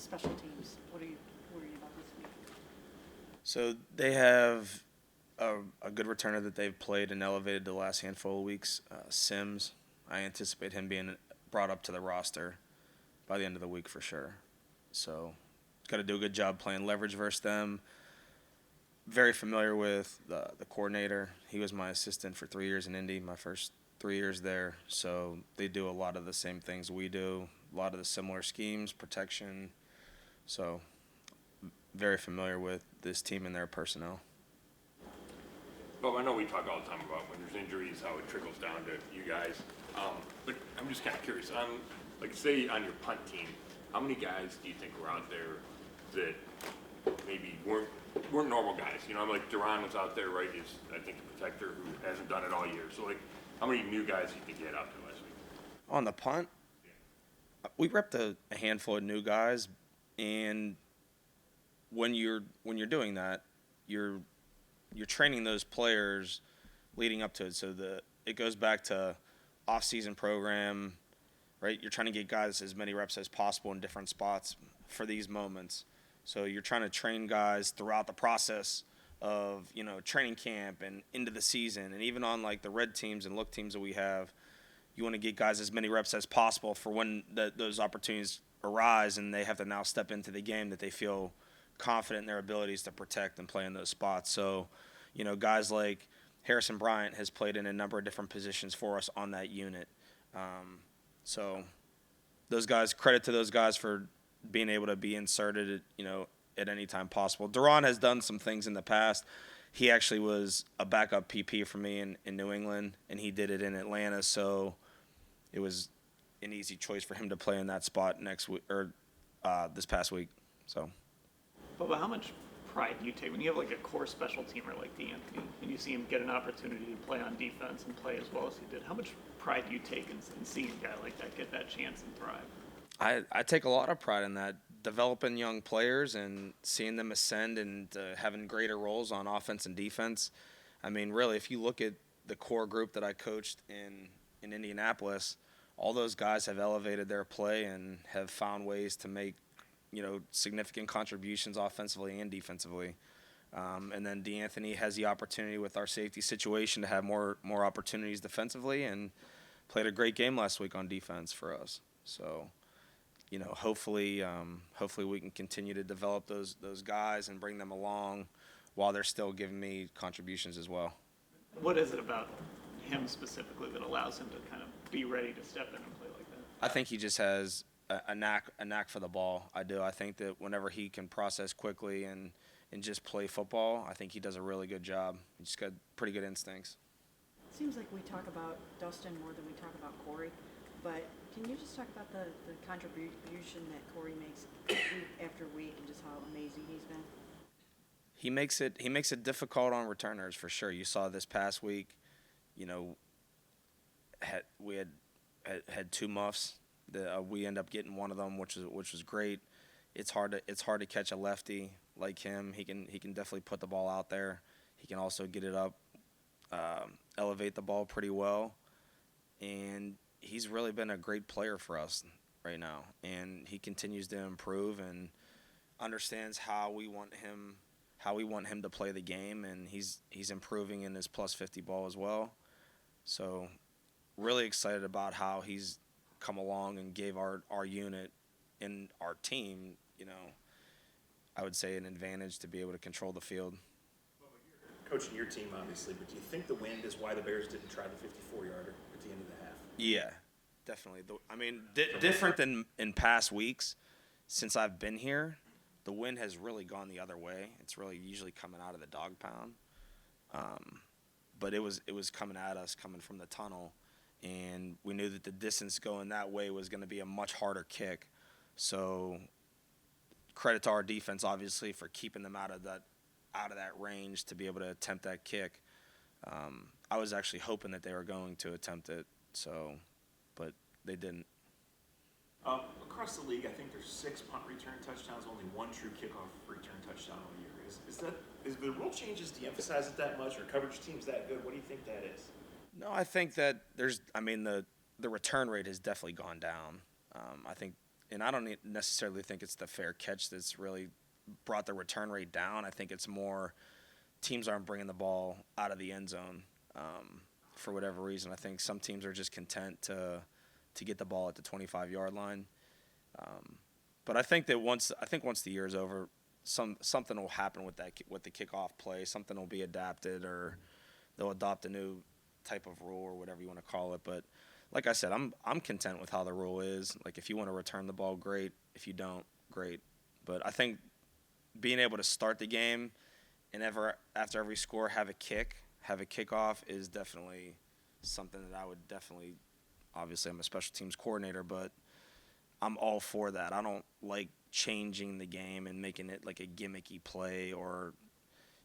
special teams. What are you worried about this week? So they have a good returner that they've played and elevated the last handful of weeks. Sims, I anticipate him being brought up to the roster by the end of the week for sure. So, got to do a good job playing leverage versus them. Very familiar with the coordinator. He was my assistant for 3 years in Indy, my first 3 years there. So they do a lot of the same things we do, a lot of the similar schemes, protection. So very familiar with this team and their personnel. Bob, I know we talk all the time about when there's injuries, how it trickles down to you guys. But I'm just kind of curious. Like, say on your punt team, how many guys do you think were out there that maybe weren't normal guys? You know, I'm like Duran was out there, right? He's, I think, the protector who hasn't done it all year. So, like, how many new guys do you think you had out there last week? On the punt, we repped a handful of new guys, and when you're doing that, you're training those players leading up to it. So it goes back to off-season program, right? You're trying to get guys as many reps as possible in different spots for these moments. So you're trying to train guys throughout the process of, training camp and into the season. And even on like the red teams and look teams that we have, you want to get guys as many reps as possible for when those opportunities arise and they have to now step into the game that they feel confident in their abilities to protect and play in those spots. So, guys like Harrison Bryant has played in a number of different positions for us on that unit. So those guys, credit to those guys for being able to be inserted, at any time possible. Duran has done some things in the past. He actually was a backup PP for me in New England, and he did it in Atlanta. So it was an easy choice for him to play in that spot next week or this past week. So. But how much pride do you take when you have like a core special teamer like D'Anthony and you see him get an opportunity to play on defense and play as well as he did? How much pride do you take in seeing a guy like that get that chance and thrive? I take a lot of pride in that, developing young players and seeing them ascend and having greater roles on offense and defense. I mean, really, if you look at the core group that I coached in Indianapolis, all those guys have elevated their play and have found ways to make significant contributions offensively and defensively. And then D'Anthony has the opportunity with our safety situation to have more opportunities defensively and played a great game last week on defense for us. So, hopefully we can continue to develop those guys and bring them along while they're still giving me contributions as well. What is it about him specifically that allows him to kind of be ready to step in and play like that? I think he just has a knack for the ball. I do. I think that whenever he can process quickly and just play football, I think he does a really good job. He's got pretty good instincts. It seems like we talk about Dustin more than we talk about Corey, but can you just talk about the contribution that Corey makes week after week and just how amazing he's been? He makes it difficult on returners for sure. You saw this past week, we had two muffs. We end up getting one of them, which was great. It's hard to catch a lefty like him. He can definitely put the ball out there. He can also get it up, elevate the ball pretty well, and he's really been a great player for us right now. And he continues to improve and understands how we want him to play the game, and he's improving in his plus 50 ball as well. So really excited about how he's come along and gave our unit and our team, I would say an advantage to be able to control the field. Well, you're coaching your team, obviously, but do you think the wind is why the Bears didn't try the 54-yarder at the end of the half? Yeah, definitely. Different than in past weeks. Since I've been here, the wind has really gone the other way. It's really usually coming out of the dog pound. But it was coming at us, coming from the tunnel. And we knew that the distance going that way was going to be a much harder kick. So credit to our defense, obviously, for keeping them out of that range to be able to attempt that kick. I was actually hoping that they were going to attempt it, but they didn't. Across the league, I think there's 6 punt return touchdowns, only 1 true kickoff return touchdown all year. Is the rule changes de-emphasize it that much, or coverage teams that good? What do you think that is? No, I think that the return rate has definitely gone down. I think and I don't necessarily think it's the fair catch that's really brought the return rate down. I think it's more teams aren't bringing the ball out of the end zone for whatever reason. I think some teams are just content to get the ball at the 25-yard line. But I think that once the year is over, something will happen with the kickoff play. Something will be adapted, or they'll adopt a new type of rule or whatever you want to call it. But like I said, I'm content with how the rule is. Like, if you want to return the ball, great. If you don't, great. But I think being able to start the game and after every score have a kickoff is definitely something that I would definitely. Obviously, I'm a special teams coordinator, but I'm all for that. I don't like changing the game and making it like a gimmicky play, or,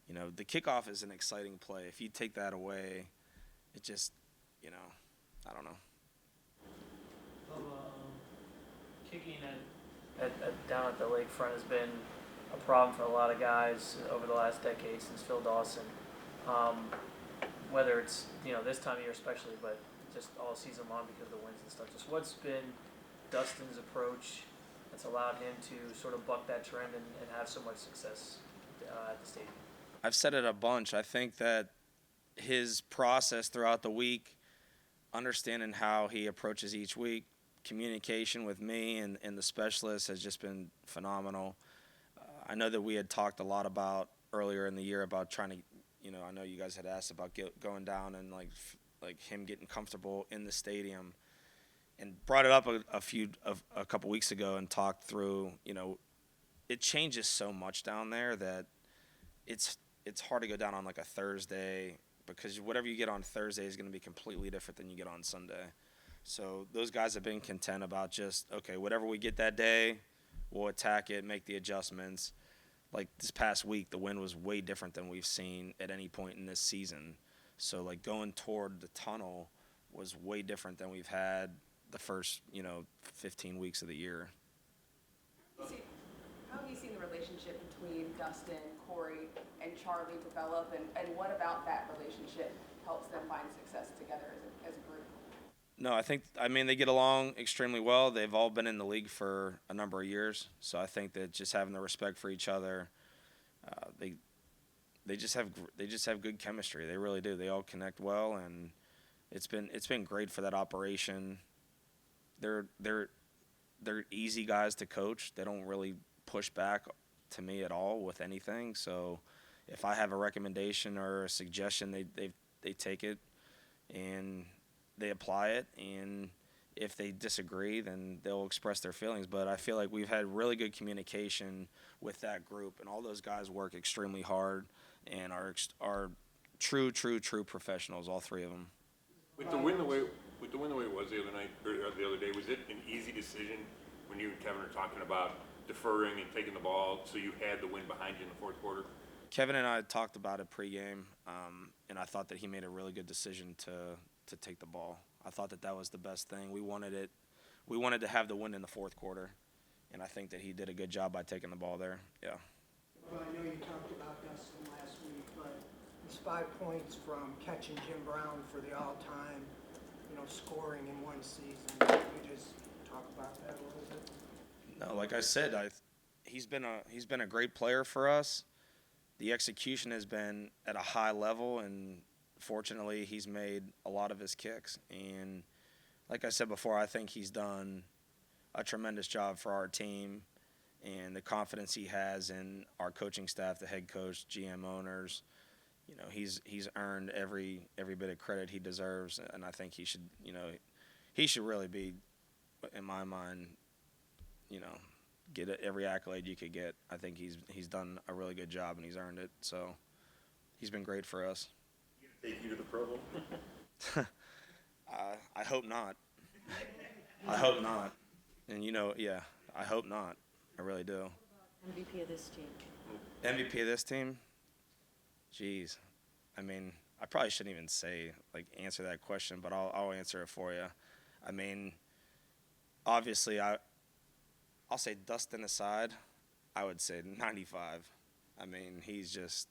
the kickoff is an exciting play. If you take that away, it just, I don't know. Kicking down at the lakefront has been a problem for a lot of guys over the last decade since Phil Dawson. Whether it's this time of year especially, but just all season long because of the wins and stuff. Just what's been Dustin's approach that's allowed him to sort of buck that trend and have so much success at the stadium? I've said it a bunch. I think that his process throughout the week, understanding how he approaches each week, communication with me and the specialists has just been phenomenal. I know that we had talked a lot about earlier in the year about trying to, I know you guys had asked about going down and like him getting comfortable in the stadium, and brought it up a couple weeks ago and talked through, it changes so much down there that it's hard to go down on like a Thursday, because whatever you get on Thursday is going to be completely different than you get on Sunday. So those guys have been content about just, okay, whatever we get that day, we'll attack it, make the adjustments. Like this past week, the wind was way different than we've seen at any point in this season. So like going toward the tunnel was way different than we've had the first, 15 weeks of the year. How have you seen the relationship between Dustin, Corey, and Charlie develop, and what about that relationship helps them find success together as a group? No, they get along extremely well. They've all been in the league for a number of years, so I think that just having the respect for each other, they just have good chemistry. They really do. They all connect well, and it's been great for that operation. They're easy guys to coach. They don't really push back to me at all with anything. So if I have a recommendation or a suggestion, they take it and they apply it, and if they disagree, then they'll express their feelings. But I feel like we've had really good communication with that group, and all those guys work extremely hard and are true professionals, all three of them. With the win the way it was the other night or the other day, was it an easy decision when you and Kevin are talking about deferring and taking the ball so you had the win behind you in the fourth quarter? Kevin and I talked about it pregame, and I thought that he made a really good decision to take the ball. I thought that was the best thing. We wanted to have the win in the fourth quarter, and I think that he did a good job by taking the ball there. Yeah. Well, I know you talked about Dustin last week, but it's 5 points from catching Jim Brown for the all-time, scoring in one season. Can you just talk about that a little bit? No, like I said, he's been a great player for us. The execution has been at a high level, and fortunately, he's made a lot of his kicks. And like I said before, I think he's done a tremendous job for our team, and the confidence he has in our coaching staff, the head coach, GM owners. He's earned every bit of credit he deserves, and I think he should really be, in my mind, get every accolade you could get. I think he's done a really good job, and he's earned it. So he's been great for us. Take you to the Pro Bowl? I hope not. I hope not. And I hope not. I really do. MVP of this team. MVP of this team? Jeez. I probably shouldn't even answer that question, but I'll answer it for you. Obviously, I'll say Dustin aside, I would say 95. He's just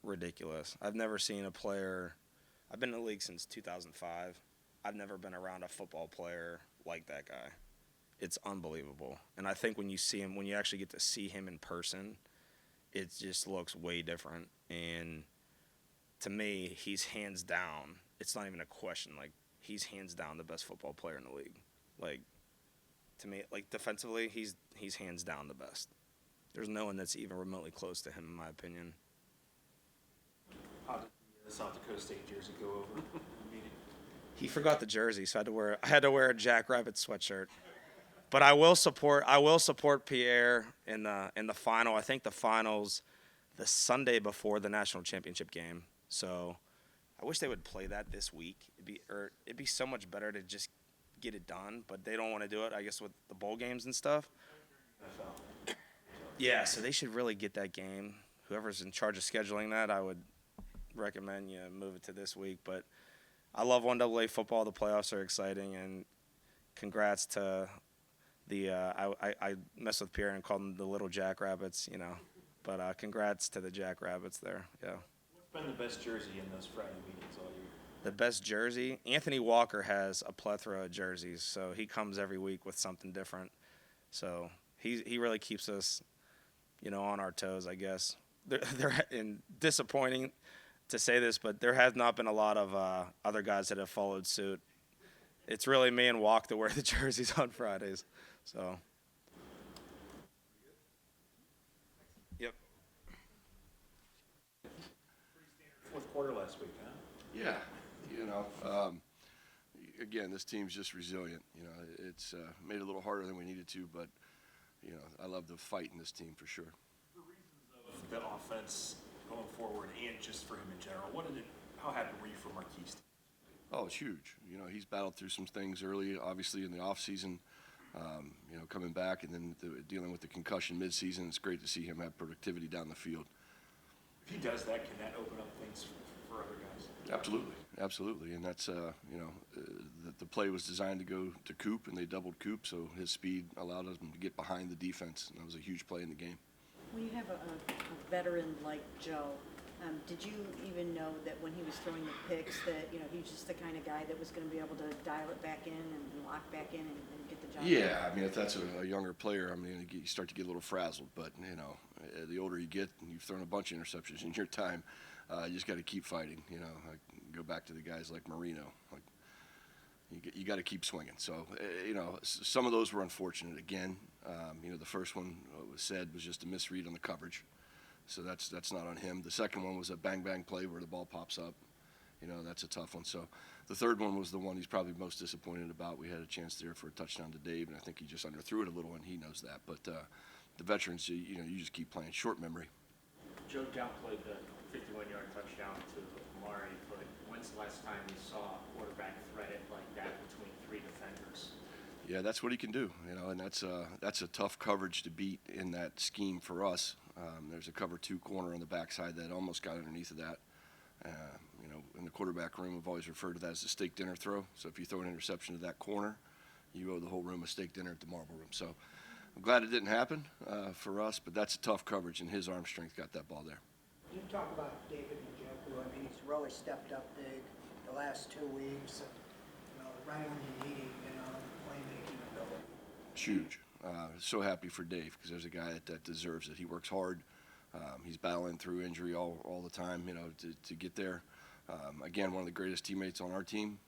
ridiculous. I've never seen a player. I've been in the league since 2005. I've never been around a football player like that guy. it's unbelievable. And I think when you actually get to see him in person, it just looks way different. And to me, he's hands down. It's not even a question. Like, he's hands down the best football player in the league. Like, to me, like, defensively, he's hands down the best. There's no one that's even remotely close to him, in my opinion. How did the South Dakota State jersey go over? He forgot the jersey, so I had to wear a Jackrabbit sweatshirt. But I will support Pierre in the final. I think the finals the Sunday before the national championship game. So I wish they would play that this week. It'd be so much better to just get it done, but they don't want to do it, I guess, with the bowl games and stuff. Yeah, so they should really get that game. Whoever's in charge of scheduling that, I would recommend you move it to this week. But I love 1AA football. The playoffs are exciting, and congrats to the I messed with Pierre and called them the little Jackrabbits, But congrats to the Jackrabbits there. Yeah. What's been the best jersey in those Friday meetings all year? The best jersey? Anthony Walker has a plethora of jerseys, so he comes every week with something different. So he really keeps us, on our toes, I guess. And disappointing to say this, but there has not been a lot of other guys that have followed suit. It's really me and Walk that wear the jerseys on Fridays. So. Yep. Fourth quarter last week, huh? Yeah, again, this team's just resilient. It's made it a little harder than we needed to, but I love the fight in this team for sure. The reasons of the offense going forward, and just for him in general, how happy were you for Marquise? Oh, it's huge. He's battled through some things early, obviously in the off season. Coming back and then dealing with the concussion mid-season. It's great to see him have productivity down the field. If he does that, can that open up things for other guys? Absolutely, and that's the play was designed to go to Coop, and they doubled Coop, so his speed allowed him to get behind the defense, and that was a huge play in the game. When you have a veteran like Joe, did you even know that when he was throwing the picks that he's just the kind of guy that was going to be able to dial it back in and lock back in and get the job done? Yeah, I mean, if that's a younger player, you start to get a little frazzled. But the older you get, and you've thrown a bunch of interceptions in your time, you just got to keep fighting. Go back to the guys like Marino. You got to keep swinging. So some of those were unfortunate. Again, the first one was just a misread on the coverage. So that's not on him. The second one was a bang play where the ball pops up. That's a tough one. So the third one was the one he's probably most disappointed about. We had a chance there for a touchdown to Dave, and I think he just underthrew it a little, and he knows that. But the veterans, you just keep playing short memory. Joe downplayed the 51-yard touchdown to Amari, but when's the last time you saw a quarterback thread it like that between three defenders? Yeah, that's what he can do, and that's a tough coverage to beat in that scheme for us. There's a cover two corner on the backside that almost got underneath of that. In the quarterback room, we've always referred to that as the steak dinner throw. So if you throw an interception to that corner, you owe the whole room a steak dinner at the marble room. So I'm glad it didn't happen for us, but that's a tough coverage, and his arm strength got that ball there. You talk about David Njoku. He's really stepped up big the last 2 weeks. Right when you need him, playmaking ability. It's huge. So happy for Dave because there's a guy that deserves it. He works hard. He's battling through injury all the time, to get there. Again, one of the greatest teammates on our team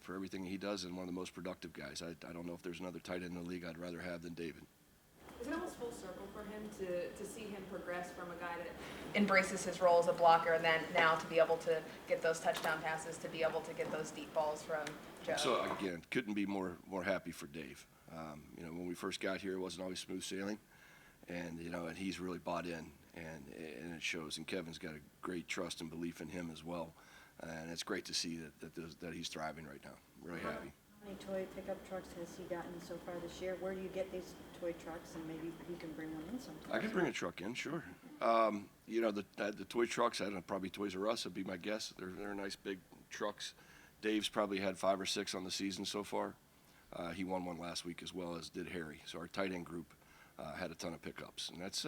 for everything he does, and one of the most productive guys. I don't know if there's another tight end in the league I'd rather have than David. Is it almost full circle for him to see him progress from a guy that embraces his role as a blocker and then now to be able to get those touchdown passes, to be able to get those deep balls from Joe? So, again, couldn't be more happy for Dave. When we first got here, it wasn't always smooth sailing, and he's really bought in, and it shows. And Kevin's got a great trust and belief in him as well, and it's great to see that he's thriving right now. Really happy. How many toy pickup trucks has he gotten so far this year? Where do you get these toy trucks, and maybe he can bring one in sometime? I can bring a truck in, sure. The toy trucks, I don't know, probably Toys R Us would be my guess. They're nice big trucks. Dave's probably had 5 or 6 on the season so far. He won one last week as well as did Harry. So our tight end group had a ton of pickups, and that's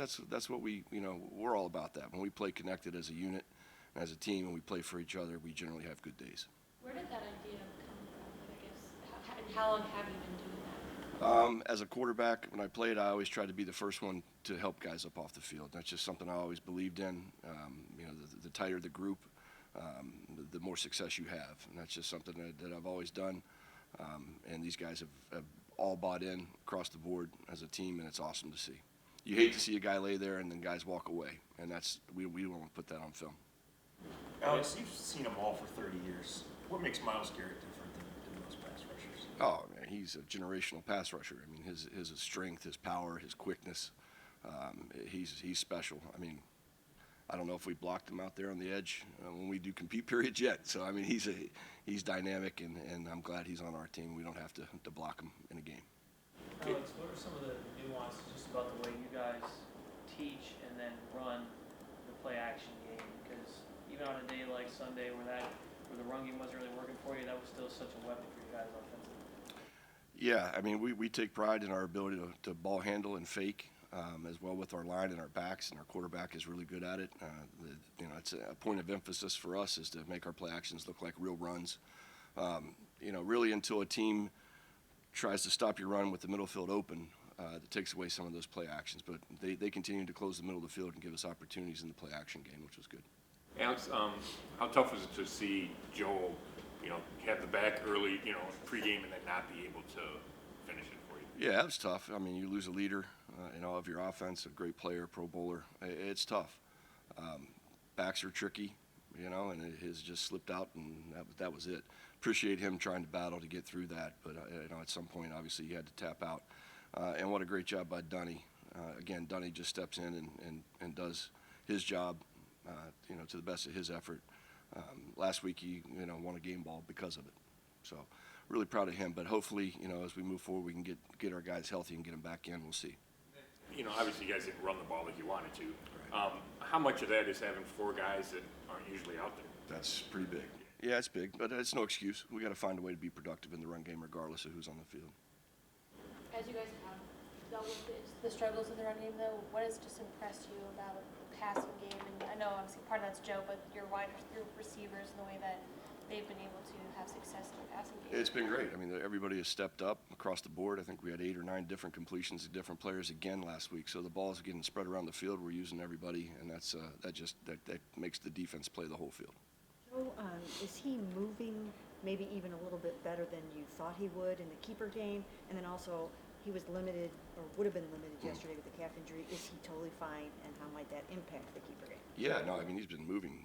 what we're all about. That when we play connected as a unit, and as a team, and we play for each other, we generally have good days. Where did that idea come from? I guess, and how long have you been doing that? As a quarterback, when I played, I always tried to be the first one to help guys up off the field. That's just something I always believed in. The tighter the group, the more success you have. And that's just something that I've always done. And these guys have all bought in across the board as a team, and it's awesome to see. You hate to see a guy lay there and then guys walk away, and we don't want to put that on film. Alex, you've seen them all for 30 years. What makes Myles Garrett different than those pass rushers? Oh, man, he's a generational pass rusher. I mean, his strength, his power, his quickness, he's special. I mean, I don't know if we blocked him out there on the edge when we do compete periods yet. So, I mean, he's dynamic, and I'm glad he's on our team. We don't have to block him in a game. Alex, what are some of the nuances just about the way you guys teach and then run the play action game? Because even on a day like Sunday where the run game wasn't really working for you, that was still such a weapon for you guys offensively. Yeah, I mean, we take pride in our ability to ball handle and fake, as well with our line and our backs, and our quarterback is really good at it. It's a point of emphasis for us is to make our play actions look like real runs. Really until a team tries to stop your run with the middle field open, that takes away some of those play actions. But they continue to close the middle of the field and give us opportunities in the play action game, which was good. Alex, how tough was it to see Joel, have the back early, pregame and then not be able to finish it for you? Yeah, that was tough. I mean, you lose a leader, of your offense, a great player, Pro Bowler. It's tough. Backs are tricky, and his just slipped out, and that was it. Appreciate him trying to battle to get through that, but at some point, obviously, he had to tap out. And what a great job by Dunny. Again, Dunny just steps in and does his job, to the best of his effort. Last week, he won a game ball because of it. So, really proud of him. But hopefully, as we move forward, we can get our guys healthy and get them back in. We'll see. Obviously, you guys didn't run the ball like you wanted to. Right. How much of that is having four guys that aren't usually out there? That's pretty big. Yeah, it's big, but it's no excuse. We got to find a way to be productive in the run game, regardless of who's on the field. As you guys have dealt with the struggles in the run game, though, what has just impressed you about the passing game? And I know obviously part of that's Joe, but your receivers and the way that they've been able to have success in the passing game. It's been great. I mean, everybody has stepped up across the board. I think we had 8 or 9 different completions to different players again last week. So the ball's getting spread around the field. We're using everybody, and that makes the defense play the whole field. Joe, is he moving maybe even a little bit better than you thought he would in the keeper game? And then also, he was limited, or would have been limited yesterday with the calf injury. Is he totally fine, and how might that impact the keeper game? Yeah, no, I mean, he's been moving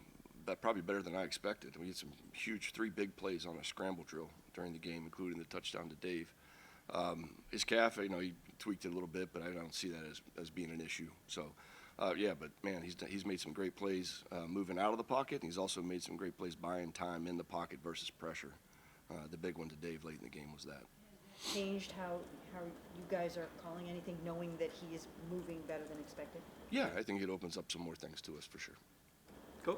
probably better than I expected. We had some huge 3 big plays on a scramble drill during the game, including the touchdown to Dave. His calf, he tweaked it a little bit, but I don't see that as being an issue. So, yeah, but man, he's made some great plays moving out of the pocket, and he's also made some great plays buying time in the pocket versus pressure. The big one to Dave late in the game was that. Changed how you guys are calling anything, knowing that he is moving better than expected? Yeah, I think it opens up some more things to us for sure.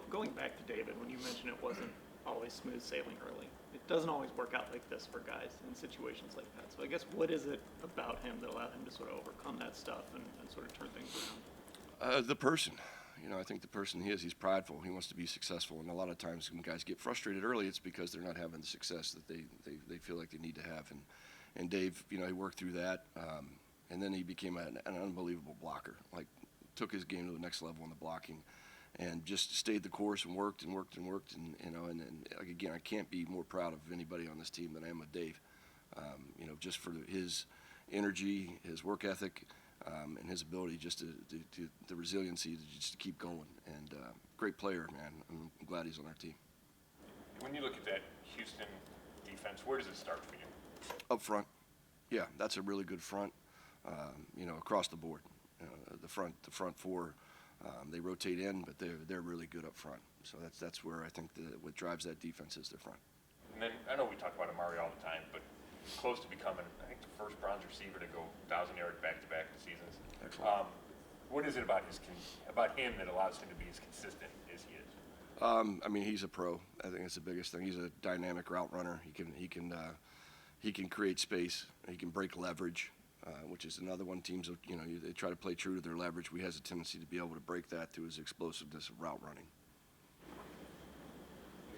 Going back to David, when you mentioned it wasn't always smooth sailing early, it doesn't always work out like this for guys in situations like that. So I guess what is it about him that allowed him to sort of overcome that stuff and sort of turn things around? The person. I think the person he's prideful. He wants to be successful. And a lot of times when guys get frustrated early, it's because they're not having the success that they feel like they need to have. And Dave, he worked through that. And then he became an unbelievable blocker. Like, took his game to the next level in the blocking. And just stayed the course and worked and worked and worked. And again, I can't be more proud of anybody on this team than I am with Dave. Just for his energy, his work ethic, and his ability just to the resiliency to keep going. And great player, man. I'm glad he's on our team. When you look at that Houston defense, where does it start for you? Up front. Yeah, that's a really good front, across the board. The front 4. They rotate in, but they're really good up front. So that's where I think what drives that defense is the front. And then I know we talk about Amari all the time, but close to becoming, I think, the first Browns receiver to go 1,000-yard back-to-back seasons. Excellent. What is it about him that allows him to be as consistent as he is? I mean, he's a pro. I think that's the biggest thing. He's a dynamic route runner. He can create space. He can break leverage. Which is another one. Teams, they try to play true to their leverage. We has a tendency to be able to break that through his explosiveness of route running.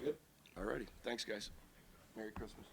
Good. All righty. Thanks, guys. Merry Christmas.